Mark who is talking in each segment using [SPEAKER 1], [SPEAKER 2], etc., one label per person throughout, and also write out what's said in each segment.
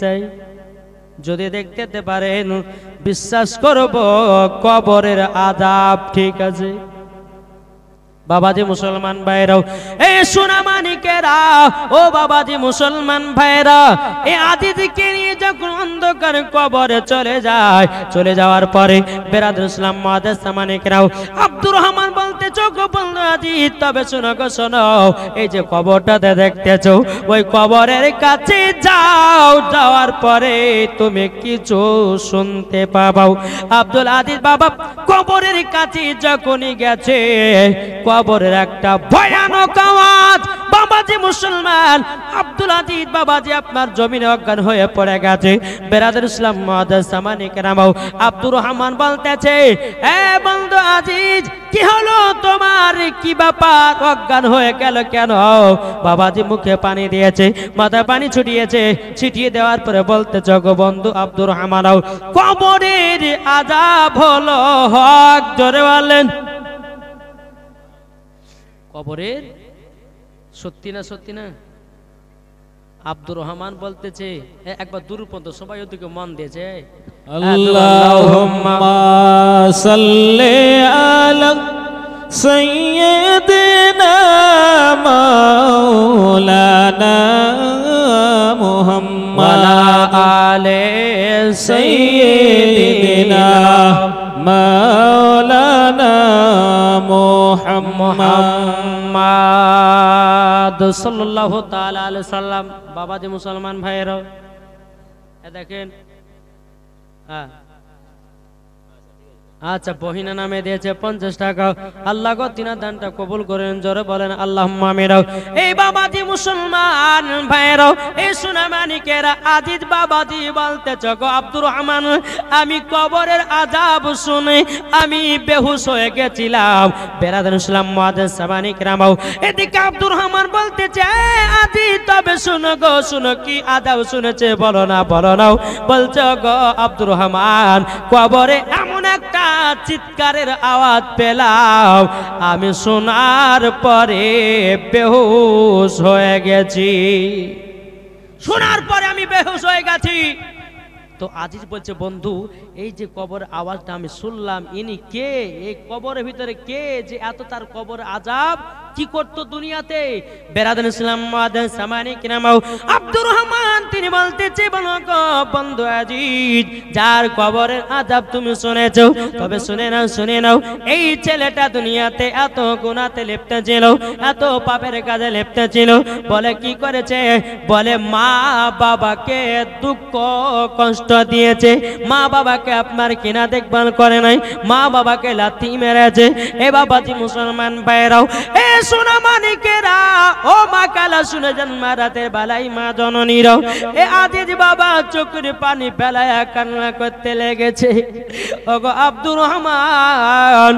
[SPEAKER 1] চাই, যদি দেখতে পারেন বিশ্বাস করব কবরের আযাব ঠিক আছে। বাবাজি মুসলমান ভাইরাও, এ সোনামানিকেরা, ও বাবাজি মুসলমান ভাইরা, এই আজিজকে নিয়ে যখন অন্ধকার কবরে চলে যাওয়ার পরে বেরাদুল ইসলাম মুআজ্জাজ সামানিকরাও আব্দুর রহমান বলতে চোখ বন্ধ আজিজ, তবে শোনো গো শোনো, এই যে কবরটাতে দেখতেছো ওই কবরের কাছে যাও, যাওয়ার পরে তুমি কিছু শুনতে পাবাও। আব্দুল আজিজ বাবা কবরের কাছে যখনই গেছে, কবরের একটা ভয়ানক আওয়াজ, বাবাজি মুসলমান আব্দুল আজিজ বাবাজি আপনার জমিনে অজ্ঞান হয়ে পড়ে গেছে। বেরাদুল ইসলাম মুআজ্জাজ সামানিকরাও আব্দুর রহমান বলতেছে, এ বন্ধু আজিজ কি হলো তোমার, কি ব্যাপার, অজ্ঞান হয়ে গেল কেন? বাবাজি মুখে পানি দিয়েছে, মাথায় পানি ছিটিয়ে দেওয়ার পরে বলতেছে, গো বন্ধু আব্দুর রহমানও কবরের আযাব হলো হক। জোরে বলেন কবরের সত্যি না সত্যি না? আব্দুর রহমান বলতেছে, একবার দূর পর্যন্ত সবাই ওদিকে মন দিয়েছে,
[SPEAKER 2] আল্লাহুম্মা সাল্লি আলা সাইয়্যিদিনা মাওলানা মুহাম্মদ ওয়া আলি সাইয়্যিদিনা মাওলানা মুহাম্মদ
[SPEAKER 1] সাল্লাল্লাহু তাআলা আলাইহি সাল্লাম। বাবাজি মুসলমান ভাইয়েরা দেখেন, আচ্ছা বহিনা নামে দিয়েছে 50 টাকা। আল্লাহ গো তিনার দানটা কবুল করেন, জোরে বলেন আল্লাহুম্মা আমিন। এই বাবাজি মুসলমান ভাইয়েরা, এই সোনামানিকেরা, আজিজ বাবাজি বলতেছে, গো আব্দুর রহমান আমি কবরের আযাব শুনে আমি বেহুশ হয়ে গেছিলাম। বেরাদুল ইসলাম মুআজ্জাজ সামানিকরাও এদিকে আব্দুর রহমান বলতেছে, আজিজ তবে শুনো গো শুনো, কি আযাব শুনেছে বলো না বলো না। বলছে, গো আব্দুর রহমান কবরে এমন একটা চিৎকারের আওয়াজ পেলাম, আমি শোনার পরে বেহুশ হয়ে গেছি, শোনার পরে আমি বেহুশ হয়ে গেছি। তো আজিজ বলছে, বন্ধু এই যে কবর আওয়াজটা আমি শুনলাম, ইনি কে, এই কবরের ভিতরে কে, যে এত তার কবর আযাব কি করতো দুনিয়াতে? বেরাদুল ইসলাম মুআজ্জাজ সামানিকরাও আব্দুর রহমান তিনি বলতেছে, বলো গো বন্ধু আজিজ, যার কবরের আযাব তুমি শুনেছো, তবে শুনে নাও এই ছেলেটা দুনিয়াতে এত গুনাহতে লিপ্ত ছিল, এত পাপের কাজে লিপ্ত ছিল। বলে কি করেছে? বলে মা বাবাকে দুঃখ কষ্ট দিয়েছে, মা বাবাকে আপনার কিনা দেখভাল করে নাই, মা বাবাকে লাথি মেরেছে। এ বাবাজি মুসলমান ভাইরাও, এ সোনামানিকেরা, ও মা কালা শুনে যান, মা রাতের বেলায় মা জননীরাও, এ আজিজ বাবা চোখের পানি ফেলায় কান্না করতে লেগেছে। ওগো আব্দুর রহমান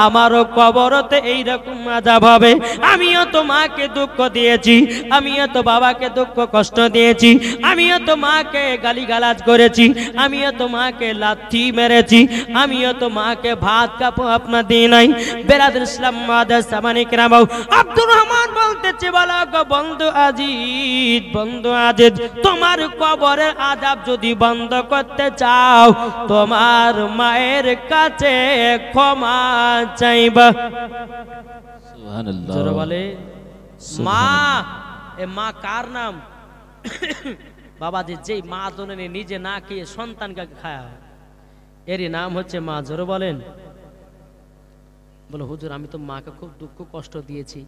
[SPEAKER 1] আমারও কবরতে এইরকম আযাব হবে, আমিও তো মাকে দুঃখ দিয়েছি, আমিও তো বাবাকে দুঃখ কষ্ট দিয়েছি, আমিও তো মাকে গালিগালাজ করেছি, আমিও তো মাকে লাথি মেরেছি, আমিও তো মাকে ভাত কাপড় আপনার দিই নাই। বেরাদুল ইসলাম মুআজ্জাজ সামানিকরাও আব্দুর রহমান বলতেছে, বলো গো বন্ধু আজিজ, বন্ধু আজিজ তোমার কবরের আযাব যদি বন্ধ করতে চাও, তোমার মায়ের কাছে ক্ষমা চাইবা। সুবহানাল্লাহ। জোরে বলে মা। এ মা কার নাম? বাবাজি যেই মা জননী নিজে না খেয়ে সন্তানকে খায়, এরই নাম হচ্ছে মা। জোরে বলেন। বলো হুজুর আমি তো মাকে খুব দুঃখ কষ্ট দিয়েছি,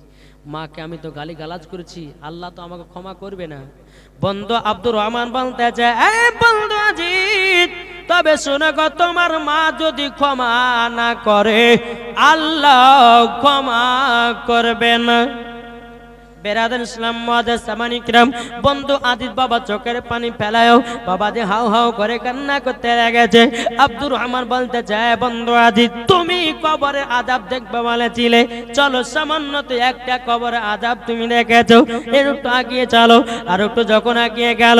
[SPEAKER 1] মাকে আমি তো গালি গালাজ করেছি, আল্লাহ তো আমাকে ক্ষমা করবে না। বন্ধু আব্দুর রহমান বলতে চায়, বন্ধু আজিজ তবে শুনে গো, তোমার মা যদি ক্ষমা না করে আল্লাহ ক্ষমা করবে না। বেরাদুল ইসলাম মুআজ্জাজ সামানিকরাম বন্ধু আজিজ বাবা চোখের পানি ফেলায়ও বাবা যে হাউ হাউ করে কান্না করতে লেগেছে। আব্দুর রহমান বলতে চায়, বন্ধু আজিজ তুমি কবরের আযাব দেখবে বলেছিলে, চলো সামান্য তো একটা কবরের আযাব তুমি দেখেছো, এর একটু আগিয়ে চলো। আর একটু যখন আগিয়ে গেল,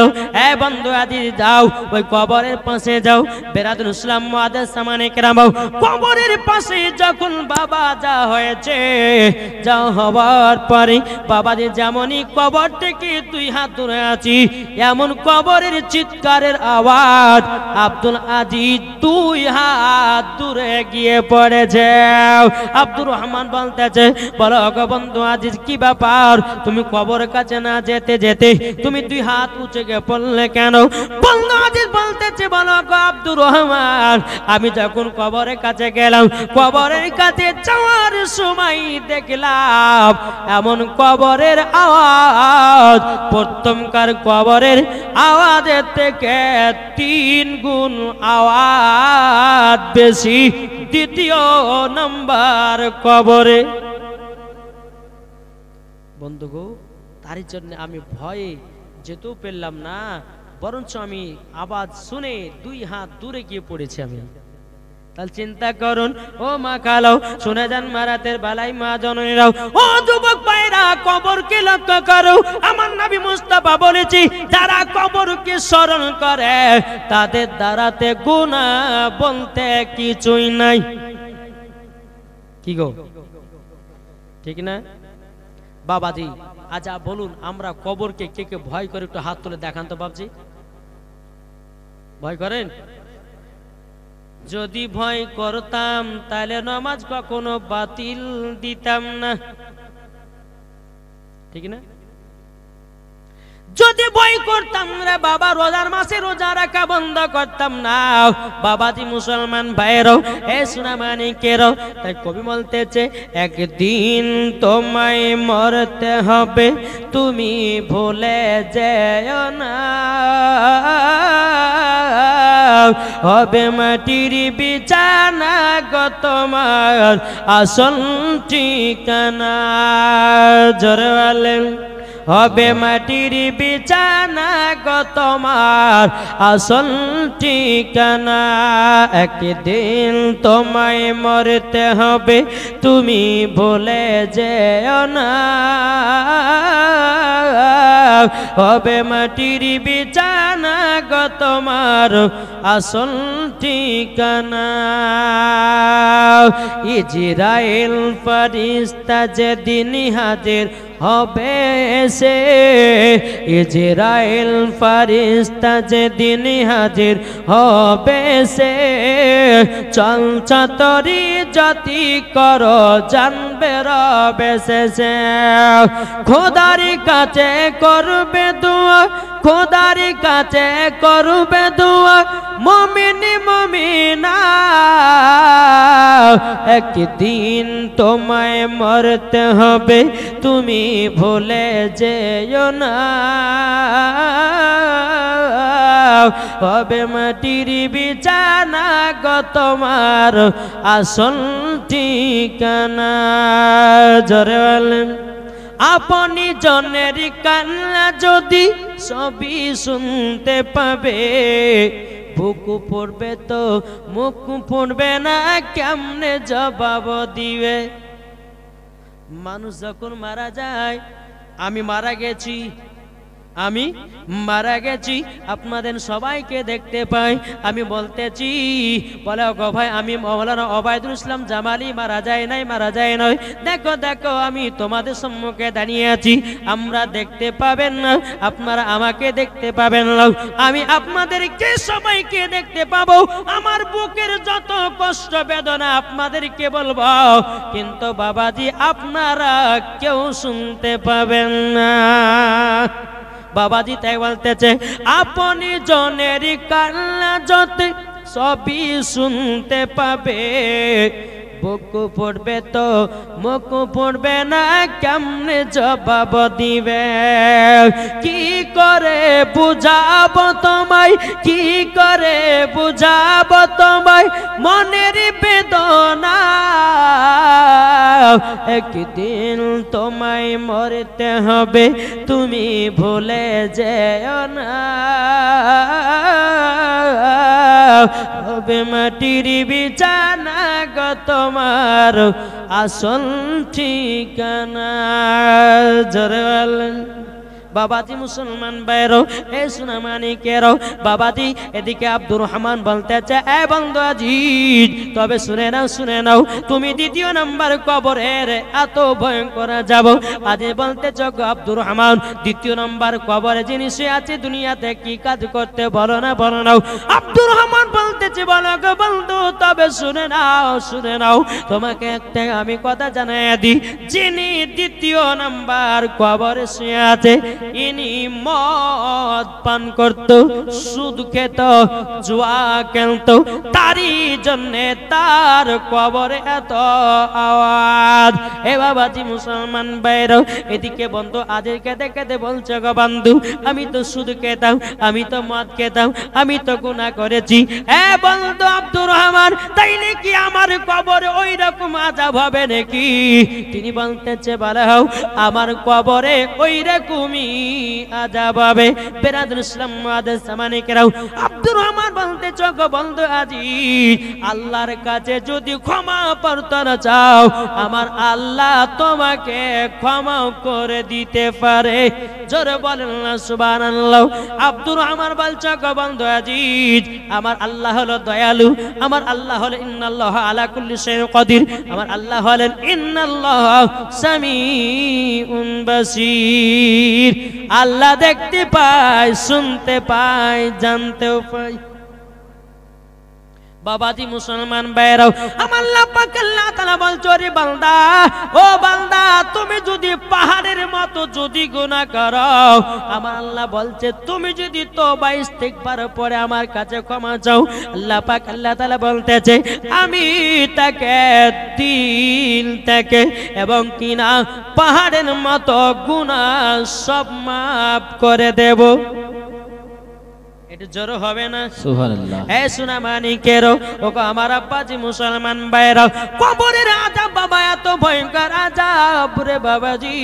[SPEAKER 1] বন্ধু আজিজ যাও ওই কবরের পাশে যাও। বেরাদুল ইসলাম মুআজ্জাজ সামানিকরাম কবরের পাশে যখন বাবা যা হয়েছে, যা হওয়ার পরে বাবা বাবাজি যেমনই কবর থেকে 2 হাত দূরে আছি এমন কবরের চিৎকারের আওয়াজ আব্দুল আজিজ 2 হাত দূরে গিয়ে পড়েছে। আব্দুর রহমান বলতেছে বলো গো বন্ধু আজিজ কি ব্যাপার তুমি কবরের কাছে না যেতে যেতে তুমি 2 হাত উঁচে গিয়ে পড়লে কেন? বন্ধু আজিজ বলতেছে বলো গো আব্দুর রহমান আমি যখন কবরের কাছে গেলাম কবরের কাছে যাওয়ার সময় দেখলাম এমন কবরের আওয়াজ প্রথমকার কবরের আওয়াজের থেকে 3 গুণ আওয়াজ বেশি দ্বিতীয় নাম্বার কবরে। বন্ধুগো তারই জন্য আমি ভয়ে যেতেও পেলাম না, বরঞ্চ আমি আওয়াজ শুনে 2 হাত দূরে গিয়ে পড়েছি আমি। তাহলে চিন্তা করুন ও মা খালাও, শুনে যান মারাতের বেলায় মা জননীরাও, ও যুবক ভাইরা কবরকে লক্ষ্য করো। আমার নবী মুস্তাফা বলেছি যারা কবরকে স্মরণ করে তাদের দ্বারাতে গুনাহ বলতে কিছুই নাই। কি গো ঠিক না বাবাজি? আচ্ছা বলুন আমরা কবরকে কে কে ভয় করে একটু হাত তুলে দেখান তো বাবজি। ভয় করেন? যদি ভয় করতাম তাহলে নামাজ কখনো বাতিল দিতাম না, ঠিক না? যদি ভয় করতাম রে বাবা রোজার মাসে রোজা রাখা বন্ধ করতাম না। বাবাজি মুসলমান ভাইরাও এ সোনামানিকেরাও, তাই কবি বলতেছে একদিন তোমায় মরতে হবে তুমি ভুলে যেও না, হবে মাটির বিছানা গো তোমার আসল ঠিকানা। জোরে বলেন হবে মাটির বিছানা গো তোমার আসল ঠিকানা। একদিন তোমায় মরতে হবে তুমি ভুলে যেও না, হবে মাটির বিছানা গো তোমার আসল ঠিকানা। ইজরাইল ফেরেশতা যেদিন হাজির হবে সে, ইজরাইল ফেরেশতা যেদিন হাজির হবে সে, চঞ্চতরি জাতি করো জানবে রবে সে। খোদার কাছে করবে দোয়া, খোদার কাছে করবে দোয়া মুমিন মুমিনা, একদিন তোমায় মরতে হবে তুমি ভুলে যেও না, হবে মাটির বিছানা গো তোমার আসল ঠিকানা। জোরে বলেন আপনি জনের কান্না যদি সবই শুনতে পাবে, বুক পড়বে তো মুখ পড়বে না কেমনে জবাব দিবে? মানুষ যখন মারা যায়, আমি মারা গেছি, আমি মারা গেছি, আপনাদের সবাইকে দেখতে পাই, আমি বলতেছি বলে গো ভাই আমি মাওলানা ওবায়দুল ইসলাম জামালি মারা যায় নাই, মারা যায় নয়, দেখো দেখো আমি তোমাদের সম্মুখে দাঁড়িয়ে আছি, আমরা দেখতে পাবেন না, আপনারা আমাকে দেখতে পাবেন না, আমি আপনাদেরকে সবাইকে দেখতে পাবো, আমার বুকের যত কষ্ট বেদনা আপনাদেরকে বলবো, কিন্তু বাবাজি আপনারা কেউ শুনতে পাবেন না। বাবাজি তাই বলতেছে আপনি জনের কান্না যত সবই শুনতে পাবে, বুক পড়বে তো মুখ পড়বে না কেমনে জবাব দিবে? কি করে বুঝাবো তোমায়, কি করে বুঝাবো তোমায় মনের বেদনা, একদিন তোমায় মরতে হবে তুমি ভুলে যেও না, হবে মাটির বিছানা গো তোমার আসল ঠিকানা। জোরে বলেন বাবাজি মুসলমান ভাইরাও, এ সোনামানিকেরাও, বাবাজি এদিকে আব্দুর রহমান বলতেছে, এ বন্ধু আজিজ, তবে শুনে নাও, তুমি দ্বিতীয় নাম্বার কবরের এত ভয়ঙ্কর যাব। আজ বলতেছ আব্দুর রহমান, দ্বিতীয় নাম্বার কবরে যিনি শুয়ে আছে দুনিয়াতে কি কাজ করতে বলো না। আব্দুর রহমান বলতেছে, বলো গো বন্ধু, তবে শুনে নাও, তোমাকে একটা আমি কথা জানাই দিই, যিনি দ্বিতীয় নাম্বার কবরে শুয়ে আছে ইনি মদ পান করত, সুদ খেত, জুয়া খেলত, তারই জন্যে তার কবরে এত আওয়াজ। এ বাবাজি মুসলমান ভাইরাও, এদিকে বন্ধু আজের কেঁদে কেঁদে বলছে, গো বন্ধু, আমি তো সুদ খেতাম, আমি তো মদ খেতাম, আমি তো গুনাহ করেছি। এ বন্ধু আব্দুর রহমান, তাইলে কি আমার কবরে ওই রকম আযাব হবে নাকি? তিনি বলতেছে, বলো, আমার কবরে ওই রকমই আযাব হবে। বেরাদুল ইসলাম মুআদ্দাস সামানিকেরাও, আব্দুর রহমান বলতেছে, গো বন্ধু আজিজ, আল্লাহর কাছে যদি ক্ষমা প্রার্থনা চাও, আমার আল্লাহ তোমাকে ক্ষমা করে দিতে পারে। জোরে বলেন না সুবহানাল্লাহ। আব্দুর রহমান বলছে, গো বন্ধু আজিজ, আমার আল্লাহ হলো দয়ালু, আমার আল্লাহ হলো ইন্নাল্লাহা আলা কুল্লি শাইইন কাদির, আমার আল্লাহ হলেন ইন্নাল্লাহা সামিউন বাসীর। আল্লাহ দেখতে পায়, শুনতে পায়, জানতেও পায়। বাবাজি মুসলমান ভাইরাও, আমার আল্লাহ পাক আল্লাহ তাআলা বলছে, রে বান্দা, ও বান্দা, তুমি যদি পাহাড়ের মতো যদি গুনাহ করো, আমার আল্লাহ বলছে, তুমি যদি তওবা ইস্তিগফার পরে আমার কাছে ক্ষমা চাও, আল্লাহ পাক আল্লাহ তাআলা বলতেছে, আমি তাকে দিল থেকে এবং কিনা পাহাড়ের মতো গুনাহ সব মাফ করে দেব। এটা জোর হবে না?
[SPEAKER 2] সুবহানাল্লাহ।
[SPEAKER 1] এ সোনামানিকেরও, ওগো আমার আব্বাজি মুসলমান ভাইরাও, কবরের আযাব বাবা এত ভয়ঙ্কর আযাব রে বাবাজি।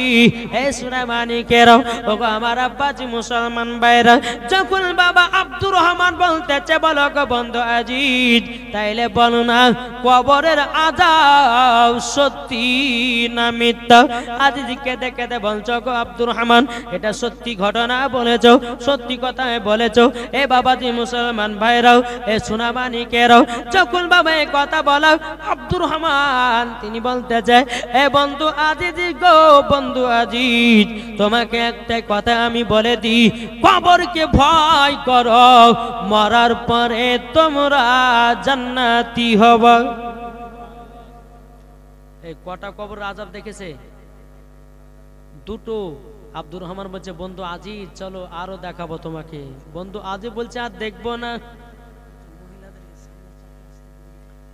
[SPEAKER 1] এ সোনামানিকেরও, ওগো আমার আব্বাজি মুসলমান ভাইরা, যখন বাবা আব্দুর রহমান বলতেছে, বলো গো বন্ধু আজিজ, তাইলে বলো না, কবরের আযাব সত্যি না মিথ্যা? আজিজ কেঁদে কেঁদে বলছো, গো আব্দুর রহমান, এটা সত্যি ঘটনা বলেছো, সত্যি কথা বলেছো। এ বাবাজি মুসলমান ভাইরাও, এ সোনামানিকেরাও, যখন বাবা এই কথা বলা, আব্দুর রহমান তিনি বলতে চায়, এ বন্ধু আজিজ গো বন্ধু আজিজ, তোমাকে একটা কথা আমি বলে দিই, কবরকে ভয় করো, মরার পরে তোমরা জান্নাতি হবে। এই কটা কবর আযাব দেখেছে? দুটো। আব্দুর রহমান বলছে, বন্ধু আজিজ চলো আরো দেখাবো তোমাকে। বন্ধু আজিজ বলছে, আর দেখবো না।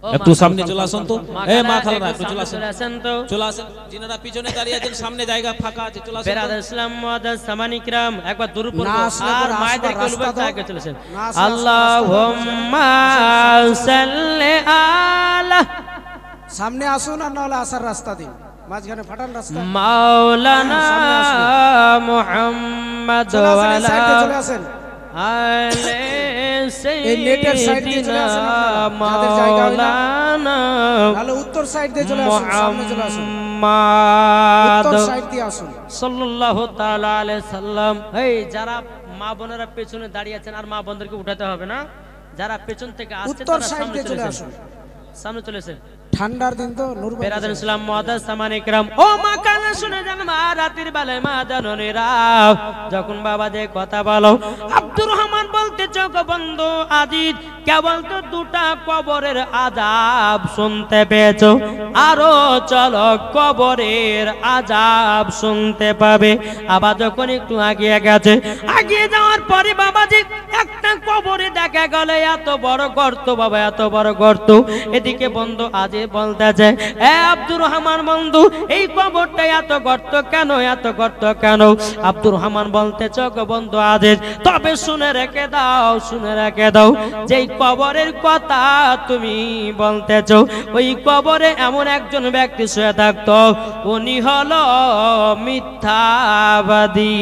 [SPEAKER 2] একটু সামনে চলে আসুন তো। এই মা খালারা একটু চলে
[SPEAKER 1] আসেন তো,
[SPEAKER 2] চলে আসেন, যিনারা পিছনে দাঁড়িয়ে আছেন সামনে জায়গা ফাঁকা আছে, চলে আসেন।
[SPEAKER 1] বেরাদার ইসলাম মুআদ্দাস সামানিকরাম, একবার দূর পড়বো আর মায়েদেরকে বলবো আগে চলেছেন। আল্লাহুম্মা সাল্লি আলা,
[SPEAKER 3] সামনে আসুন, আর নাহলে আসার রাস্তা দিন, মাঝখানে ফাটান রাস্তা।
[SPEAKER 1] মাওলানা মুহাম্মদ ওয়া আলা আলে সাইয়্যিদিনা মাওলানা,
[SPEAKER 3] তাহলে উত্তর সাইড দিয়ে চলে আসুন, সামনে চলে আসুন, উত্তর সাইড দিয়ে আসুন,
[SPEAKER 1] সাল্লাল্লাহু তাআলা আলাইহি সাল্লাম। এই যারা মা বোনেরা পেছনে দাঁড়িয়ে আছেন, আর মা বোনদেরকে উঠাতে হবে না, যারা পেছন থেকে আসছে
[SPEAKER 3] উত্তর
[SPEAKER 1] তারা
[SPEAKER 3] সাইড
[SPEAKER 1] সামনে
[SPEAKER 3] দিয়ে
[SPEAKER 1] চলে
[SPEAKER 3] চলে
[SPEAKER 1] আসুন,
[SPEAKER 3] আসুন।
[SPEAKER 1] সামনে চলে আসেন।
[SPEAKER 3] ঠান্ডার দিন তো নূর
[SPEAKER 1] বেরাদার ইসলাম মুআদ্দাস সামানিকরাম, ও মা কানে শুনে যান, মা রাতের বেলায় মা জাননীরা, যখন বাবা যে কথা বলো, আব্দুর রহমান বলতে চোখ বন্ধু আজিজ, কেবল তো দুটা কবরের আযাব শুনতে পেয়েছো, আরো চলো কবরের আযাব শুনতে পাবে। আবার যখন একটু আগিয়ে গেছে, আগিয়ে যাওয়ার পরে বাবাজি একটা কবরে দেখা গেল এত বড় গর্ত, বাবা এত বড় গর্ত। এদিকে বন্ধু আজে বলতেছে, এ আব্দুর রহমান বন্ধু, এই কবরটা এত গর্ত কেন, এত গর্ত কেন? আব্দুর রহমান বলতেছে, গো বন্ধু আজিজ, তবে শুনে রেখে দাও, শুনে রেখে দাও, যেই কবরের কথা তুমি বলতেছ, ওই কবরে এমন একজন ব্যক্তি শুয়ে থাকতো, উনি হলো মিথ্যাবাদী,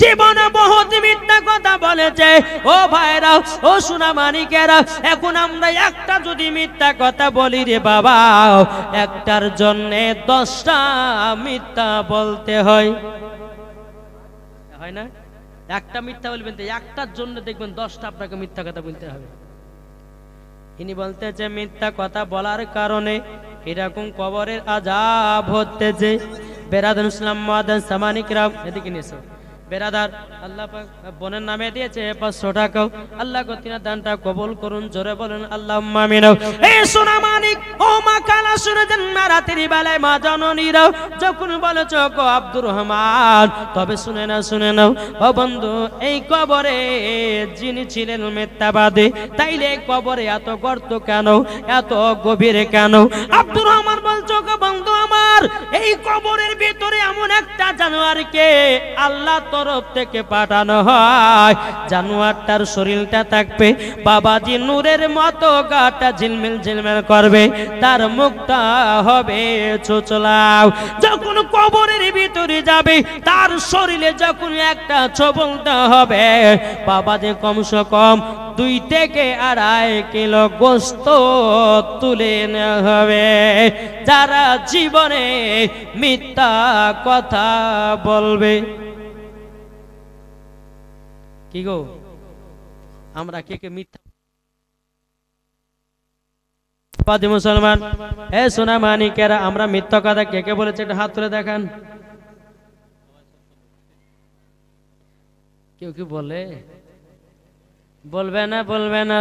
[SPEAKER 1] জীবনে বহুত মিথ্যা কথা বলেছে। ও ভাইরা, ও সোনামানিকেরা, এখন আমরা একটা যদি মিথ্যা কথা বলি রে বাবা, একটার জন্য 10টা মিথ্যা বলতে হয়। হয় না? একটা মিথ্যা বলবেন তো একটার জন্য দেখবেন 10টা আপনাকে মিথ্যা কথা বলতে হবে। ইনি বলতেছে মিথ্যা কথা বলার কারণে এরকম কবরের আযাব হতেছে। বেরাদার ইসলাম মুআদ্দাস সামানিকরাম, এদিকে নিয়েছো বেরাদার, আল্লাহ পাক বোনের নামে দিয়েছে 500 টাকা। আল্লাহ গতিনা দানটা কবুল করুন, জোরে বলেন আল্লাহুম্মা আমিন। এই সোনা মানিক ও মা কালা শুনে দেন না, রাতের বেলায় মা জননীরা যখন বলেছো গো আব্দুর রহমান, তবে শুনে নাও ও বন্ধু, এই কবরে যিনি ছিলেন মিথ্যাবাদী, তাইলে কবরে এত গর্ত কেন, এত গভীরে কেন? আব্দুর রহমান বলছো গো বন্ধু আমার, এই কবরের ভিতরে এমন একটা জানোয়ারকে আল্লাহ তরফ থেকে পাঠানো হয়। জানোয়ারটার শরীরটা থাকবে বাবাজি নূরের মতো, গাটা ঝিলমিল ঝিলমিল করবে, তার মুখটা হবে চোচলাও। যখন কবরের ভিতরে যাবে তার শরীরে যখন একটা ছোবলটা হবে বাবাজি কমসে কম 2 থেকে 2.5 কিলো গোস্ত তুলে নেওয়া হবে। যারা জীবনে মিথ্যা কথা বলবে, কি গো আমরা কে মিথ্যা মুসলমান? এ সোনা মানিকেরা, আমরা মিথ্যা কথা কে বলেছে একটা হাত তুলে দেখান। কেউ কি বলে? বলবে না।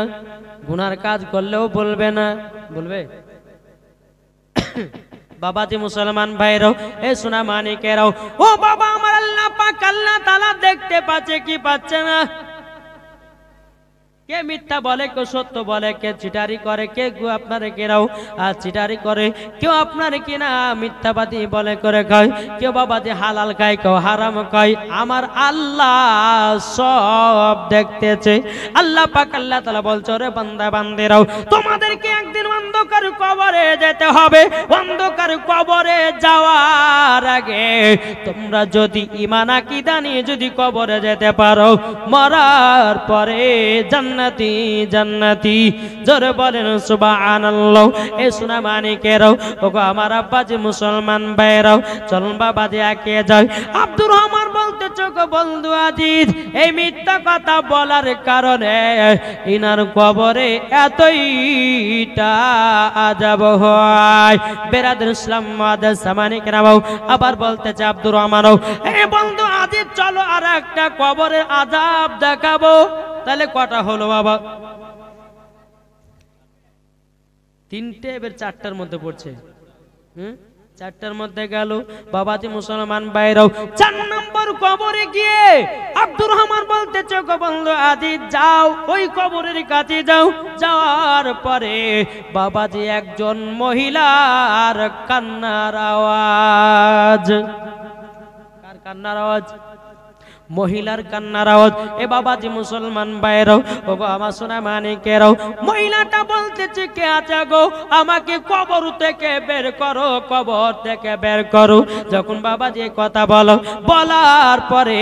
[SPEAKER 1] গুনার কাজ করলেও বলবে না, বলবে? বাবাজি মুসলমান ভাইরাও, এ সোনা মানিকেরাও, ও বাবা আমার, আল্লাহ পাক আল্লাহ তাআলা দেখতে পাচ্ছে কি পাচ্ছে না? কে মিথ্যা বলে, কে সত্য বলে, কে চিটারি করে, কে আপনারে কেরাও চিটারি করে, কেউ আপনারে কিনা মিথ্যাবাদী বলে করে কয়, কেউ বাবাজি হালাল খায়, কেউ হারাম খায়। আমার আল্লাহ সব দেখতেছে। আল্লাহ পাক আল্লাহ তাআলা বলছে, রে বান্দা বান্দিরাও, তোমাদেরকে একদিন অন্ধকার কবরে যেতে হবে। অন্ধকার কবরে যাওয়ার আগে তোমরা যদি ঈমান আকীদা নিয়ে যদি কবরে যেতে পারো, মরার পরে জান্নাতি জোরে বলেন সুবহানাল্লাহ। এ সোনা মানিকেরাও, ওগো আমার আব্বাজি মুসলমান ভাইরাও, চলুন বাবাজি আগে যাই। আব্দুর রহমান বলতেছ গো বন্ধু আজিজ, এই মিথ্যা কথা বলার কারণে ইনার কবরে এতইটা আযাব হয়। বেরাদার ইসলাম মুআদ্দাস সামানিকরাও, আবার বলতেছে আব্দুর রহমানও, এই বন্ধু আজিজ চলো আর একটা কবরের আযাব দেখাবো। তাহলে কটা হলো বাবা? 3টে, এবার 4টার মধ্যে পড়ছে। 4টার মধ্যে গেল। বাবাজি মুসলমান ভাইরাও, 4 নম্বর কবরে গিয়ে আব্দুর রহমান বলতেছে গো বন্ধু আজিজ যাও, ওই কবরের কাছে যাও। যাওয়ার পরে বাবাজি একজন মহিলার কান্নার আওয়াজ। কার কান্নার আওয়াজ? মহিলার কান্নার আওয়াজ। এ বাবাজি মুসলমান ভাইরাও, ওগো আমার সোনা মানিকেরাও, মহিলাটা বলতেছে কে আছে গো, আমাকে কবর থেকে বের করো, কবর থেকে বের করো। যখন বাবাজি কথা বলার পরে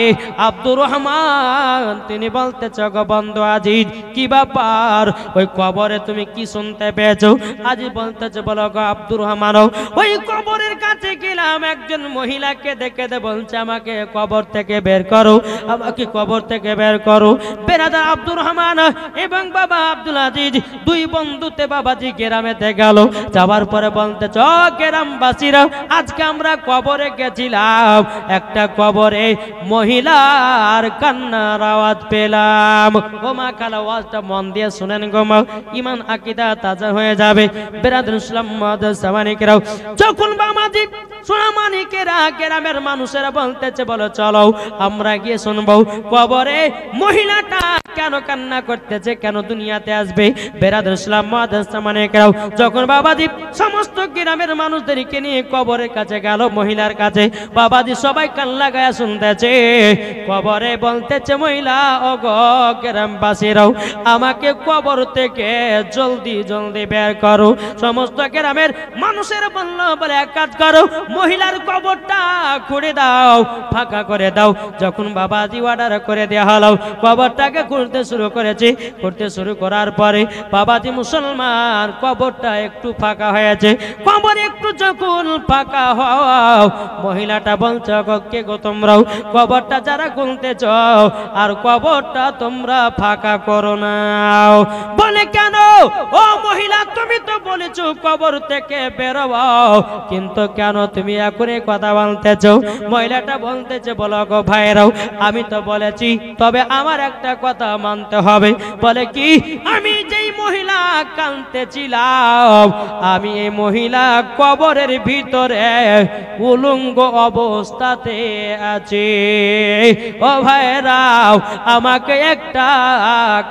[SPEAKER 1] আব্দুর রহমান তিনি বলতেছে গো বন্ধু আজিজ, কি ব্যাপার, ওই কবরে তুমি কি শুনতে পেয়েছো? আজি বলতেছে, বলো গো আব্দুর রহমানও, ওই কবরের কাছে গেলাম, একজন মহিলাকে দেখে বলছে আমাকে কবর থেকে বের করো, আমাকে কবর থেকে বের করো। বেরাদার আব্দুর রহমান এবং বাবা আব্দুল আজিজ 2 বন্ধুতে বাবাজি গ্রামেতে গেল। যাওয়ার পরে বলতেছ, গ্রামবাসীরা আজকে আমরা কবরে গেছিলাম, একটা কবরে মহিলার কান্নার আওয়াজ পেলাম। ও মা কালা, আওয়াজটা মন দিয়ে শুনেন গো মা, ঈমান আকীদা তাজা হয়ে যাবে। বেরাদার ইসলাম মুআদ্দাস সামানিকরাও, যখন বাবাজি সোনা মানিকেরা গ্রামের মানুষেরা বলতেছে, বলো চলো আমরা গিয়ে শুনবো কবরে মহিলাটা কেন কান্না করতেছে, কেন দুনিয়াতে আসবে। বেরাদার ইসলাম মুআদ্দাস সামানিকরাও, যখন বাবাজি সমস্ত গ্রামের মানুষদেরকে নিয়ে কবরের কাছে গেল, মহিলার কাছে, বাবাজি সবাই কান লাগায়া শুনতেছে। কবরে বলতেছে মহিলা, ও গো গ্রামবাসীরাও, আমাকে কবর থেকে জলদি বের করো। সমস্ত গ্রামের মানুষের বলল, বলে এক কাজ করো, মহিলার কবরটা খুঁড়ে দাও, ফাঁকা করে দাও। যখন বাবাজি অর্ডার করে দেওয়া হলো, কবরটাকে খুঁড়তে শুরু করেছি। করতে শুরু করার পরে বাবাজি মুসলমান কবরটা একটু ফাঁকা হয়েছে। কবর একটু যখন ফাঁকা হও, মহিলাটা বলছে কে গো তোমরাও কবরটা যারা খুলতে চাও আর কবরটা তোমরা ফাঁকা করো না। বলে কেন? ও মহিলা, তুমি তো বলেছো কবর থেকে বেরোও, কিন্তু কেন তুমি এখন এই কথা বলতেছো? মহিলাটা বলতেছে, বলো গো ভাইরাও, আমি তো বলেছি, তবে আমার একটা কথা মানতে হবে। বলে কি? আমি যেই মহিলা কাঁদতেছিলাম, আমি এই মহিলা কবরের ভিতরে উলঙ্গ অবস্থাতে আছি। ও ভাইরাও, আমাকে একটা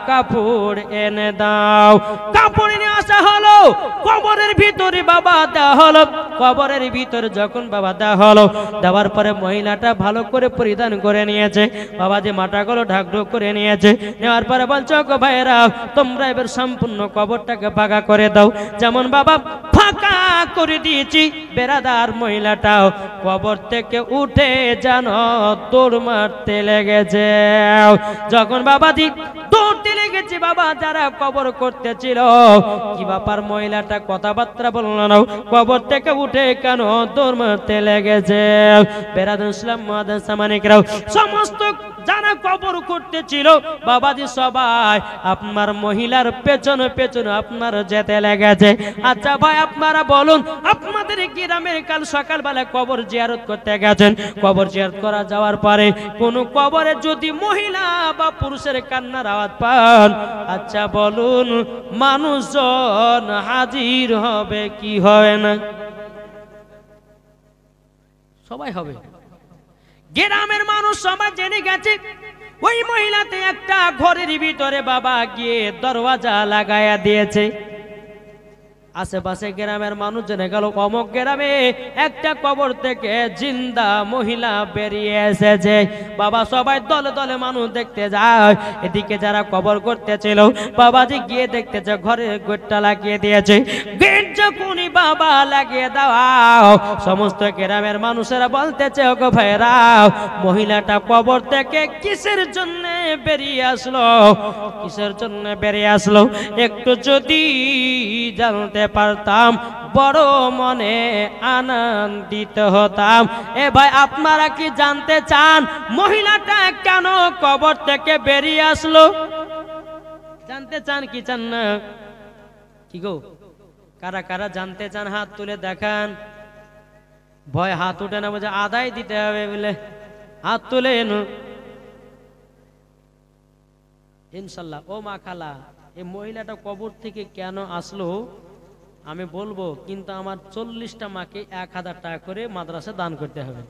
[SPEAKER 1] কাপড় এনে দাও। কাপড় এনে আসা হলো, কবরের ভিতরে বাবা দেওয়া হলো। কবরের ভিতরে যখন বাবা দেওয়া হলো, দেওয়ার পরে মহিলাটা ভালো করে পরিধান করে নিয়েছে, বাবা যে মাথাগুলো ঢাকঢোক করে নিয়েছে। নেওয়ার পরে বলছো গো ভাইরা, তোমরা এবার সম্পূর্ণ কবরটাকে ফাঁকা করে দাও। যেমন বাবা ফাঁকা করে দিয়েছি, বেরাদার মহিলাটাও কবর থেকে উঠে যেন দৌড় মারতে লেগেছে। যখন বাবাজি দৌড়তে লেগেছে, বাবা যারা কবর করতেছিল, কি ব্যাপার মহিলাটা কথাবার্তা বললো না, কবর থেকে উঠে কেন দৌড় মারতে লেগেছে? বেরাদুল ইসলাম মাদ্রাসা মানিকরাও সমস্ত যারা কবর করতেছিল বাবাজি সবাই আপনার মহিলার পেছনে পেছনে আপনার যেতে লেগেছে। আচ্ছা ভাই, আপনারা বলুন, আপনাদের গ্রামের কাল সকালবেলা কবর জিয়ারত করতে গেছেন, কবর জিয়ারত করা যাওয়ার পরে কোন কবরে যদি মহিলা বা পুরুষের কান্নার আওয়াজ পান, আচ্ছা বলুন মানুষজন হাজির হবে কি হবে না? সবাই হবে। গ্রামের মানুষ সবাই জেনে গেছে ওই মহিলাতে একটা ঘরের ভিতরে বাবা গিয়ে দরওয়াজা লাগায়া দিয়েছে। আশেপাশে গ্রামের মানুষ জেনে গেল অমুক গ্রামে একটা কবর থেকে জিন্দা মহিলা বেরিয়ে এসেছে। বাবা সবাই দলে দলে মানুষ দেখতে যায়। এদিকে যারা কবর করতেছিল বাবাজি গিয়ে দেখতেছে ঘরের গেটটা লাগিয়ে দিয়েছে। গেট যখনই বাবা লাগিয়ে দাও, সমস্ত গ্রামের মানুষেরা বলতেছে ওগো ভাইরা, মহিলাটা কবর থেকে কিসের জন্য বেরিয়ে আসলো? কিসের জন্য বেরিয়ে আসলো? একটু যদি জানতে পারতাম বড় মনে আনন্দিত হতাম। এ ভাই, আপনারা কি জানতে চান মহিলাটা কেন কবর থেকে বেরিয়ে আসলো? জানতে চান কি চান না? কি গো, কারা কারা জানতে চান হাত তুলে দেখান। ভয় হাত উঠে না, বুঝে আদায় দিতে হবে বলে হাত তুলে এনো ইনশাল্লাহ। ও মা খালা, এই মহিলাটা কবর থেকে কেন আসলো আমি বলবো, কিন্তু আমার 40টা মাকে 1000 টাকা করে মাদ্রাসা দান করতে হবে।